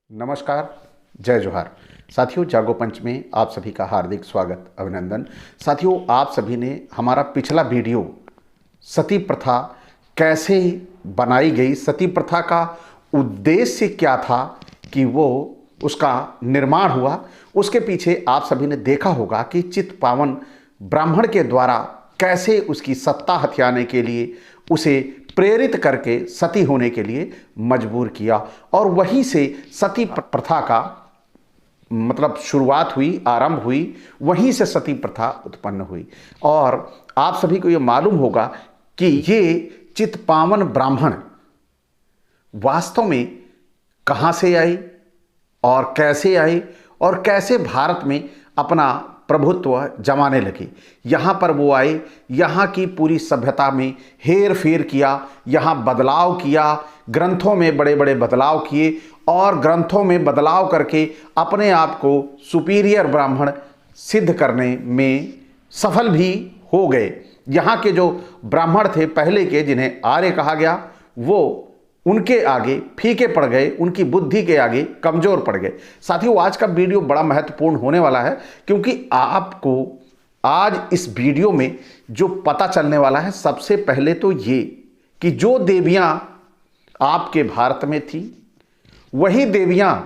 नमस्कार, जय जोहार। साथियों, जागो पंच में आप सभी का हार्दिक स्वागत, अभिनंदन। साथियों, आप सभी ने हमारा पिछला वीडियो सती प्रथा कैसे बनाई गई, सती प्रथा का उद्देश्य क्या था कि वो उसका निर्माण हुआ, उसके पीछे आप सभी ने देखा होगा कि चित्पावन ब्राह्मण के द्वारा कैसे उसकी सत्ता हथियाने के लिए उसे प्रेरित करके सती होने के लिए मजबूर किया। और वहीं से सती प्रथा का मतलब शुरुआत हुई, आरंभ हुई, वहीं से सती प्रथा उत्पन्न हुई। और आप सभी को यह मालूम होगा कि ये चित्पावन ब्राह्मण वास्तव में कहाँ से आई और कैसे भारत में अपना प्रभुत्व जमाने लगे। यहाँ पर वो आए, यहाँ की पूरी सभ्यता में हेर फेर किया, यहाँ बदलाव किया, ग्रंथों में बड़े बड़े बदलाव किए और ग्रंथों में बदलाव करके अपने आप को सुपीरियर ब्राह्मण सिद्ध करने में सफल भी हो गए। यहाँ के जो ब्राह्मण थे पहले के, जिन्हें आर्य कहा गया, वो उनके आगे फीके पड़ गए, उनकी बुद्धि के आगे कमजोर पड़ गए। साथियों, आज का वीडियो बड़ा महत्वपूर्ण होने वाला है, क्योंकि आपको आज इस वीडियो में जो पता चलने वाला है, सबसे पहले तो ये कि जो देवियां आपके भारत में थी, वही देवियां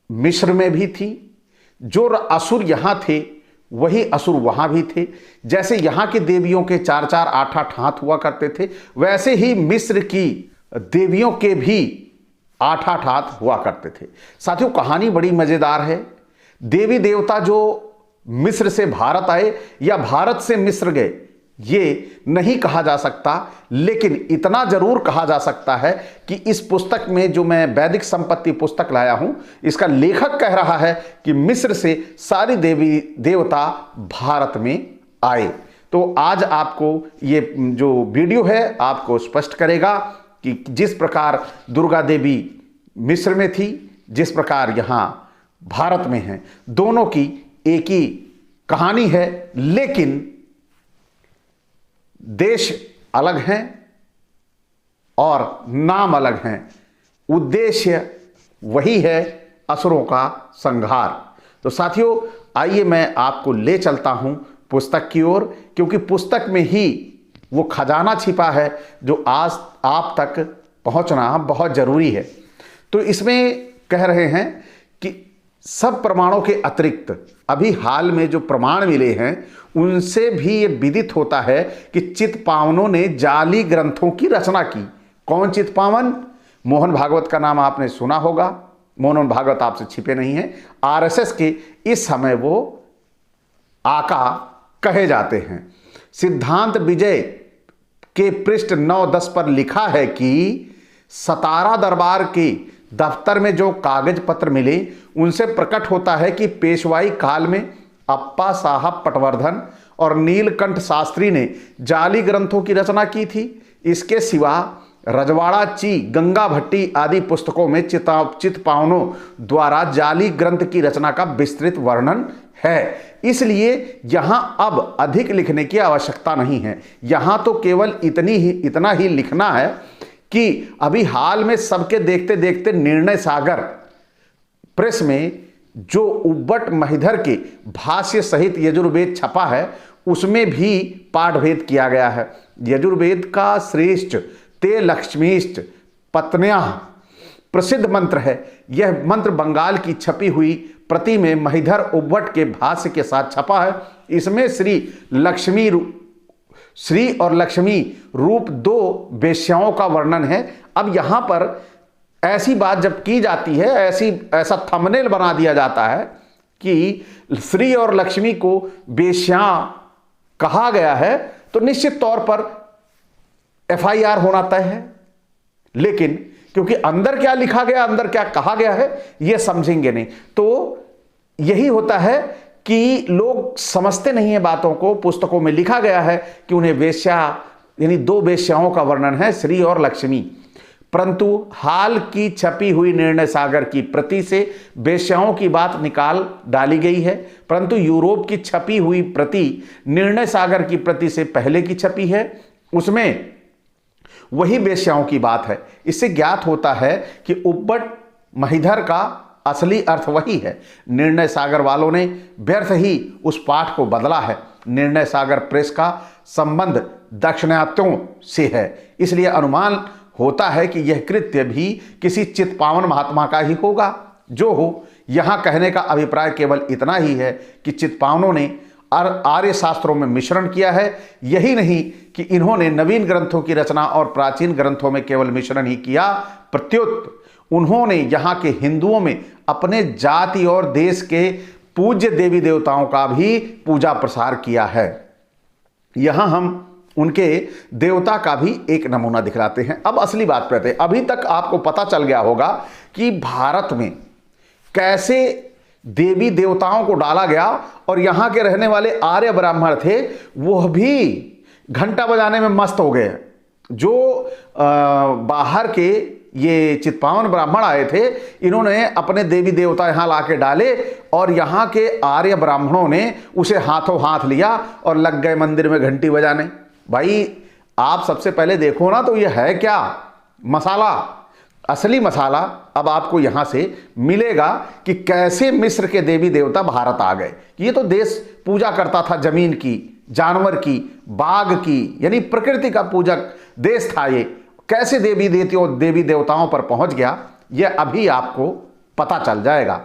मिस्र में भी थी। जो असुर यहां थे, वही असुर वहां भी थे। जैसे यहां की देवियों के 4-4, 8-8 हाथ हुआ करते थे, वैसे ही मिस्र की देवियों के भी 8-8 हाथ हुआ करते थे। साथियों, कहानी बड़ी मजेदार है। देवी देवता जो मिस्र से भारत आए या भारत से मिस्र गए, ये नहीं कहा जा सकता, लेकिन इतना जरूर कहा जा सकता है कि इस पुस्तक में, जो मैं वैदिक संपत्ति पुस्तक लाया हूं, इसका लेखक कह रहा है कि मिस्र से सारी देवी देवता भारत में आए। तो आज आपको ये जो वीडियो है आपको स्पष्ट करेगा कि जिस प्रकार दुर्गा देवी मिस्र में थी, जिस प्रकार यहां भारत में है, दोनों की एक ही कहानी है, लेकिन देश अलग हैं और नाम अलग हैं। उद्देश्य वही है, असुरों का संहार। तो साथियों, आइए मैं आपको ले चलता हूं पुस्तक की ओर, क्योंकि पुस्तक में ही वो खजाना छिपा है जो आज आप तक पहुंचना बहुत जरूरी है। तो इसमें कह रहे हैं कि सब प्रमाणों के अतिरिक्त अभी हाल में जो प्रमाण मिले हैं, उनसे भी ये विदित होता है कि चित्पावनों ने जाली ग्रंथों की रचना की। कौन चित्पावन? मोहन भागवत का नाम आपने सुना होगा। मोहन भागवत आपसे छिपे नहीं है। आरएसएस के इस समय वो आका कहे जाते हैं। सिद्धांत विजय के पृष्ठ 9-10 पर लिखा है कि सतारा दरबार के दफ्तर में जो कागज पत्र मिले, उनसे प्रकट होता है कि पेशवाई काल में अप्पा साहब पटवर्धन और नीलकंठ शास्त्री ने जाली ग्रंथों की रचना की थी। इसके सिवा रजवाड़ा ची, गंगा भट्टी आदि पुस्तकों में चित्पावनों द्वारा जाली ग्रंथ की रचना का विस्तृत वर्णन है। इसलिए यहां अब अधिक लिखने की आवश्यकता नहीं है। यहां तो केवल इतना ही लिखना है कि अभी हाल में सबके देखते देखते निर्णय सागर प्रेस में जो उब्बट महिधर के भाष्य सहित यजुर्वेद छपा है, उसमें भी पाठभेद किया गया है। यजुर्वेद का श्रेष्ठ ते लक्ष्मीष्ट पत्न्या प्रसिद्ध मंत्र है। यह मंत्र बंगाल की छपी हुई प्रति में महिधर उब्बट के भाष्य के साथ छपा है। इसमें श्री और लक्ष्मी रूप 2 वेश्याओं का वर्णन है। अब यहां पर ऐसी बात जब की जाती है, ऐसा थंबनेल बना दिया जाता है कि श्री और लक्ष्मी को वेश्या कहा गया है, तो निश्चित तौर पर एफआईआर होना तय है। लेकिन क्योंकि अंदर क्या लिखा गया, अंदर क्या कहा गया है, यह समझेंगे नहीं। तो यही होता है कि लोग समझते नहीं है बातों को। पुस्तकों में लिखा गया है कि उन्हें वेश्या, यानी 2 वेश्याओं का वर्णन है, श्री और लक्ष्मी, परंतु हाल की छपी हुई निर्णय सागर की प्रति से वेश्याओं की बात निकाल डाली गई है। परंतु यूरोप की छपी हुई प्रति निर्णय सागर की प्रति से पहले की छपी है, उसमें वही वेश्याओं की बात है। इससे ज्ञात होता है कि उब्बट महिधर का असली अर्थ वही है। निर्णय सागर वालों ने व्यर्थ ही उस पाठ को बदला है। निर्णय सागर प्रेस का संबंध दाक्षिणात्यों से है, इसलिए अनुमान होता है कि यह कृत्य भी किसी चित्पावन महात्मा का ही होगा। जो हो, यहाँ कहने का अभिप्राय केवल इतना ही है कि चित्पावनों ने आर्य शास्त्रों में मिश्रण किया है। यही नहीं कि इन्होंने नवीन ग्रंथों की रचना और प्राचीन ग्रंथों में केवल मिश्रण ही किया, प्रत्युत उन्होंने यहाँ के हिंदुओं में अपने जाति और देश के पूज्य देवी देवताओं का भी पूजा प्रसार किया है। यहाँ हम उनके देवता का भी एक नमूना दिखलाते हैं। अब असली बात पे आते हैं। अभी तक आपको पता चल गया होगा कि भारत में कैसे देवी देवताओं को डाला गया और यहाँ के रहने वाले आर्य ब्राह्मण थे, वह भी घंटा बजाने में मस्त हो गए। जो बाहर के ये चित्पावन ब्राह्मण आए थे, इन्होंने अपने देवी देवता यहाँ ला के डाले और यहाँ के आर्य ब्राह्मणों ने उसे हाथों हाथ लिया और लग गए मंदिर में घंटी बजाने। भाई आप सबसे पहले देखो ना, तो ये है क्या मसाला, असली मसाला अब आपको यहाँ से मिलेगा कि कैसे मिस्र के देवी देवता भारत आ गए। ये तो देश पूजा करता था जमीन की, जानवर की, बाघ की, यानी प्रकृति का पूजक देश था। ये कैसे देवी देवताओं पर पहुंच गया, यह अभी आपको पता चल जाएगा।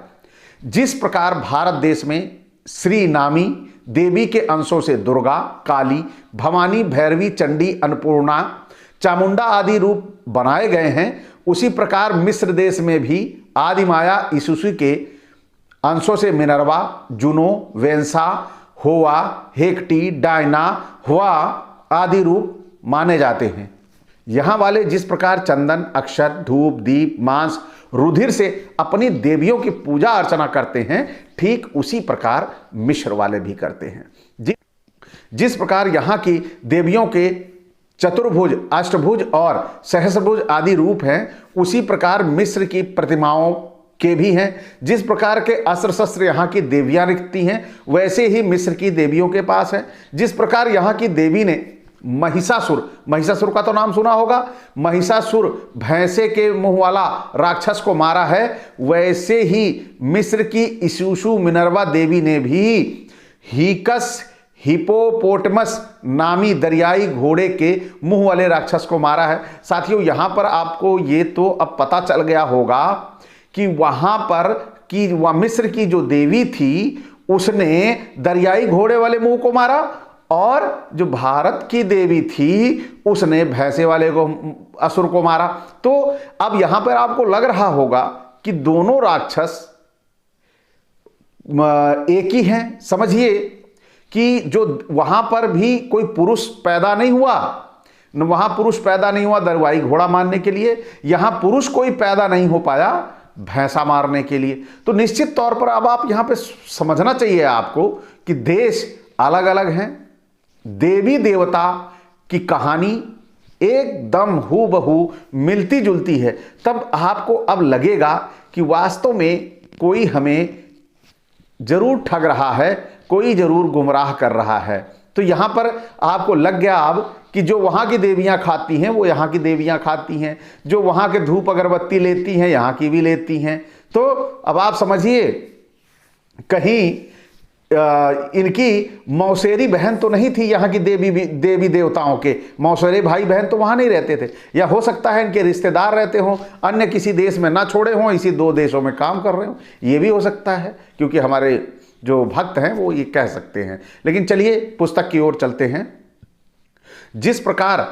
जिस प्रकार भारत देश में श्री नामी देवी के अंशों से दुर्गा, काली, भवानी, भैरवी, चंडी, अन्नपूर्णा, चामुंडा आदि रूप बनाए गए हैं, उसी प्रकार मिस्र देश में भी आदि माया ईसुसी के अंशों से मिनर्वा, जुनो, वेंसा, होवा, हेक्टी, डायना, हुआ आदि रूप माने जाते हैं। यहाँ वाले जिस प्रकार चंदन, अक्षर, धूप, दीप, मांस, रुधिर से अपनी देवियों की पूजा अर्चना करते हैं, ठीक उसी प्रकार मिस्र वाले भी करते हैं। जिस प्रकार यहाँ की देवियों के चतुर्भुज, अष्टभुज और सहस्रभुज आदि रूप हैं, उसी प्रकार मिस्र की प्रतिमाओं के भी हैं। जिस प्रकार के अस्त्र शस्त्र यहाँ की देवियां रखती हैं, वैसे ही मिस्र की देवियों के पास है। जिस प्रकार यहाँ की देवी ने महिषासुर का तो नाम सुना होगा, महिषासुर भैंसे के मुंह वाला राक्षस को मारा है, वैसे ही मिस्र की इशुशु मिनर्वा देवी ने भी हीकस हिपोपोटमस नामी दरियाई घोड़े के मुंह वाले राक्षस को मारा है। साथियों, यहां पर आपको ये तो अब पता चल गया होगा कि वहां पर कि वह मिस्र की जो देवी थी, उसने दरियाई घोड़े वाले मुंह को मारा, और जो भारत की देवी थी उसने भैंसे वाले को, असुर को मारा। तो अब यहां पर आपको लग रहा होगा कि दोनों राक्षस एक ही हैं। समझिए कि जो वहां पर भी कोई पुरुष पैदा नहीं हुआ, वहां पुरुष पैदा नहीं हुआ दरवाई घोड़ा मारने के लिए, यहां पुरुष कोई पैदा नहीं हो पाया भैंसा मारने के लिए। तो निश्चित तौर पर अब आप यहां पे समझना चाहिए आपको कि देश अलग अलग हैं, देवी देवता की कहानी एकदम हूबहू मिलती जुलती है। तब आपको अब लगेगा कि वास्तव में कोई हमें जरूर ठग रहा है, कोई जरूर गुमराह कर रहा है। तो यहां पर आपको लग गया अब कि जो वहां की देवियां खाती हैं वो यहां की देवियां खाती हैं, जो वहां के धूप अगरबत्ती लेती हैं यहां की भी लेती हैं। तो अब आप समझिए, कहीं इनकी मौसेरी बहन तो नहीं थी यहाँ की देवी देवताओं के, मौसेरे भाई बहन तो वहां नहीं रहते थे, या हो सकता है इनके रिश्तेदार रहते हों, अन्य किसी देश में ना छोड़े हों, इसी दो देशों में काम कर रहे हों, ये भी हो सकता है, क्योंकि हमारे जो भक्त हैं वो ये कह सकते हैं। लेकिन चलिए पुस्तक की ओर चलते हैं। जिस प्रकार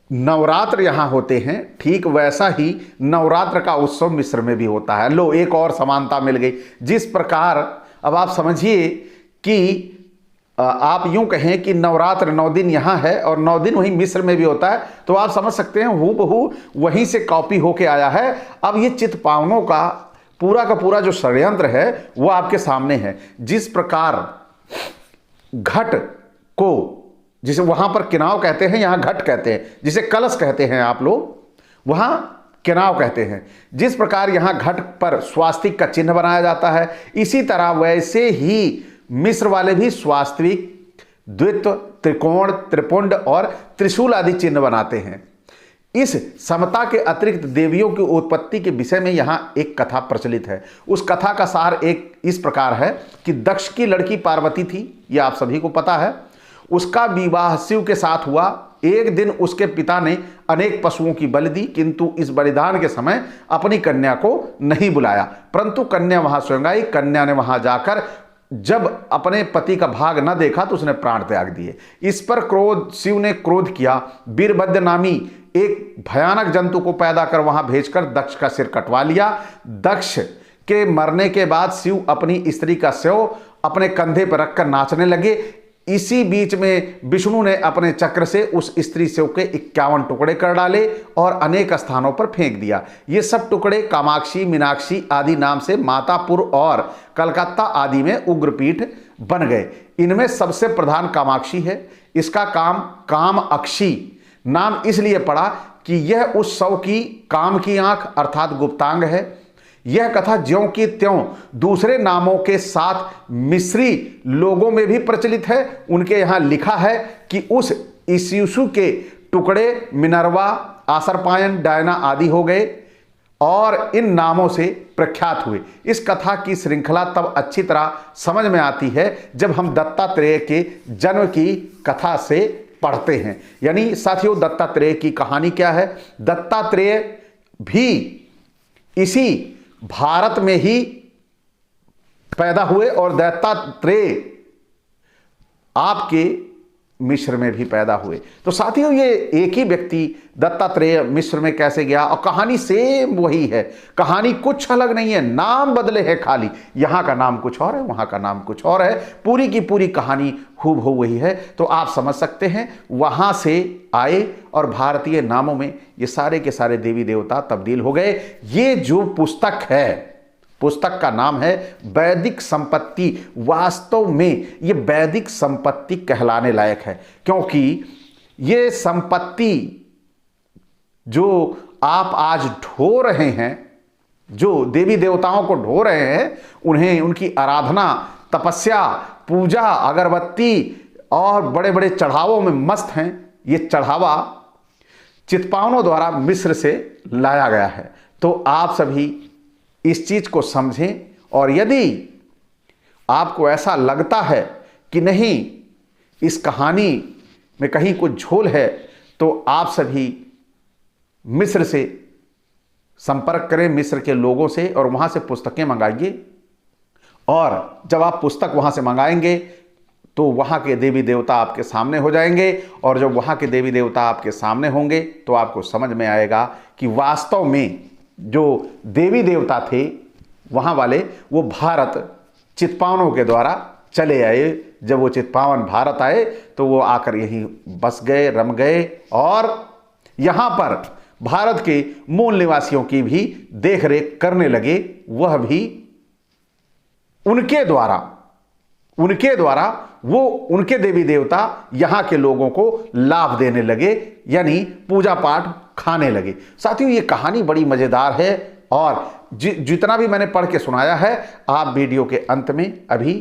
नवरात्र यहाँ होते हैं, ठीक वैसा ही नवरात्र का उत्सव मिस्र में भी होता है। लो, एक और समानता मिल गई। जिस प्रकार अब आप समझिए कि आप यूं कहें कि नवरात्र 9 दिन यहाँ है और 9 दिन वहीं मिस्र में भी होता है, तो आप समझ सकते हैं हूबहू वहीं से कॉपी होके आया है। अब ये चित्पावनों का पूरा जो षड्यंत्र है वो आपके सामने है। जिस प्रकार घट को, जिसे वहां पर किनाव कहते हैं, यहां घट कहते हैं, जिसे कलश कहते हैं आप लोग, वहां किनाव कहते हैं। जिस प्रकार यहां घट पर स्वास्तिक का चिन्ह बनाया जाता है, इसी तरह वैसे ही मिस्र वाले भी स्वास्तिक, द्वित्व, त्रिकोण, त्रिपुंड और त्रिशूल आदि चिन्ह बनाते हैं। इस समता के अतिरिक्त देवियों की उत्पत्ति के विषय में यहां एक कथा प्रचलित है। उस कथा का सार एक इस प्रकार है कि दक्ष की लड़की पार्वती थी, यह आप सभी को पता है। उसका विवाह शिव के साथ हुआ। एक दिन उसके पिता ने अनेक पशुओं की बलि दी, किंतु इस बलिदान के समय अपनी कन्या को नहीं बुलाया, परंतु कन्या वहां स्वयं आई। कन्या ने वहां जाकर जब अपने पति का भाग न देखा तो उसने प्राण त्याग दिए। इस पर शिव ने क्रोध किया। वीरभद्र नामी एक भयानक जंतु को पैदा कर वहां भेजकर दक्ष का सिर कटवा लिया। दक्ष के मरने के बाद शिव अपनी स्त्री का शव अपने कंधे पर रखकर नाचने लगे। इसी बीच में विष्णु ने अपने चक्र से उस स्त्री शव के 51 टुकड़े कर डाले और अनेक स्थानों पर फेंक दिया। ये सब टुकड़े कामाक्षी, मीनाक्षी आदि नाम से मातापुर और कलकत्ता आदि में उग्रपीठ बन गए। इनमें सबसे प्रधान कामाक्षी है। इसका काम अक्षी नाम इसलिए पड़ा कि यह उस शव की काम की आंख अर्थात गुप्तांग है। यह कथा ज्यों की त्यों दूसरे नामों के साथ मिस्री लोगों में भी प्रचलित है। उनके यहां लिखा है कि उस इस्यूसु के टुकड़े मिनर्वा, आसरपायन, डायना आदि हो गए और इन नामों से प्रख्यात हुए। इस कथा की श्रृंखला तब अच्छी तरह समझ में आती है जब हम दत्तात्रेय के जन्म की कथा से पढ़ते हैं। यानी साथियों, दत्तात्रेय की कहानी क्या है? दत्तात्रेय भी इसी भारत में ही पैदा हुए और दत्तात्रेय आपके मिस्र में भी पैदा हुए। तो साथियों, ये एक ही व्यक्ति दत्तात्रेय मिस्र में कैसे गया और कहानी सेम वही है। कहानी कुछ अलग नहीं है, नाम बदले हैं खाली। यहां का नाम कुछ और है, वहां का नाम कुछ और है, पूरी की पूरी कहानी हूबहू वही है। तो आप समझ सकते हैं, वहां से आए और भारतीय नामों में ये सारे के सारे देवी देवता तब्दील हो गए। ये जो पुस्तक है, पुस्तक का नाम है वैदिक संपत्ति। वास्तव में ये वैदिक संपत्ति कहलाने लायक है, क्योंकि ये संपत्ति जो आप आज ढो रहे हैं, जो देवी देवताओं को ढो रहे हैं, उन्हें उनकी आराधना, तपस्या, पूजा, अगरबत्ती और बड़े बड़े चढ़ावों में मस्त हैं। ये चढ़ावा चितपावनों द्वारा मिस्र से लाया गया है। तो आप सभी इस चीज को समझें, और यदि आपको ऐसा लगता है कि नहीं इस कहानी में कहीं कुछ झोल है, तो आप सभी मिस्र से संपर्क करें, मिस्र के लोगों से, और वहां से पुस्तकें मंगाइए। और जब आप पुस्तक वहां से मंगाएंगे तो वहां के देवी देवता आपके सामने हो जाएंगे, और जब वहां के देवी देवता आपके सामने होंगे तो आपको समझ में आएगा कि वास्तव में जो देवी देवता थे वहां वाले, वो भारत चितपावनों के द्वारा चले आए। जब वो चितपावन भारत आए तो वो आकर यहीं बस गए, रम गए, और यहां पर भारत के मूल निवासियों की भी देखरेख करने लगे। वह भी उनके द्वारा वो उनके देवी देवता यहां के लोगों को लाभ देने लगे, यानी पूजा पाठ खाने लगे। साथियों, ये कहानी बड़ी मजेदार है, और जितना भी मैंने पढ़ के सुनाया है, आप वीडियो के अंत में अभी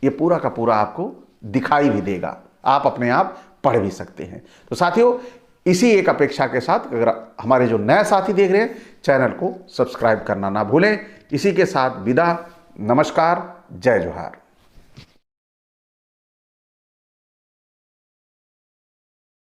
ये पूरा का पूरा आपको दिखाई भी देगा, आप अपने आप पढ़ भी सकते हैं। तो साथियों, इसी एक अपेक्षा के साथ अगर हमारे जो नए साथी देख रहे हैं, चैनल को सब्सक्राइब करना ना भूलें। इसी के साथ विदा, नमस्कार, जय जोहार।